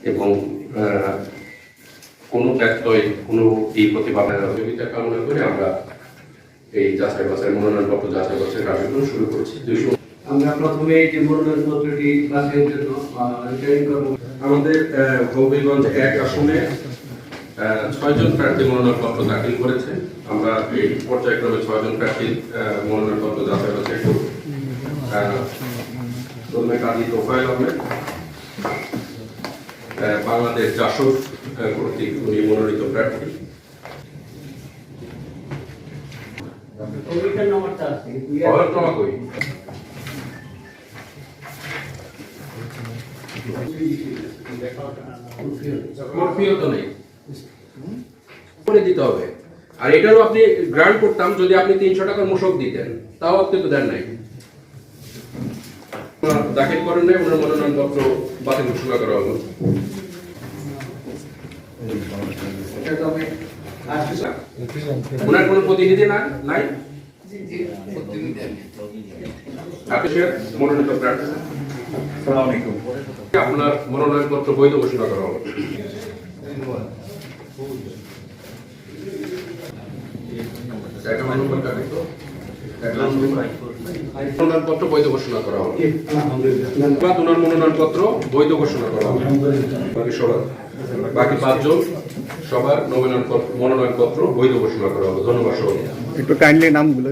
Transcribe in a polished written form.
এবং কোনো ব্যত্যয় কোনো এই প্রতিভাবের সহযোগিতা কামনা করে আমরা এই যাচাই বাছাই মনোনয়নপত্র যাচাই বাছাই কার্যক্রম শুরু করছি। আমরা প্রথমে এই যে মনোনয়নপত্রটি বাছাইয়ের জন্য রিটার্নিং করব। আমাদের হবিগঞ্জ 1 আসনে 6 জন প্রার্থী মনোনয়নপত্র দাখিল করেছে। আমরা এই পর্যায়ক্রমে 6 জন প্রার্থীর মনোনয়নপত্র যাচাই বাছাই করব। প্রথমে কাজী তোফায়েল আহমেদ, বাংলাদেশ জাসদ কর্তৃক উনি মনোনীত প্রার্থী। দিতে হবে। আর এটারও আপনি গ্রান্ট করতাম যদি আপনি 300 টাকার মূসক দিতেন, তাও আপনি তো দেন নাই। দাখিল করেন নাই, ওনার মনোনয়নপত্র বাতিল ঘোষণা করা হলো। ওনার কোনো প্রতিনিধি নাই? মনোনীত প্রার্থী আপনার মনোনয়নপত্র বৈধ ঘোষণা করা হলো। মনোনয়নপত্র বৈধ ঘোষণা করা হলো। ওনার মনোনয়নপত্র বৈধ ঘোষণা করা হলো। বাকি 5 জন সবার মনোনয়নপত্র বৈধ ঘোষণা করা হলো। ধন্যবাদ সবাই। একটু কাইন্ডলি নামগুলো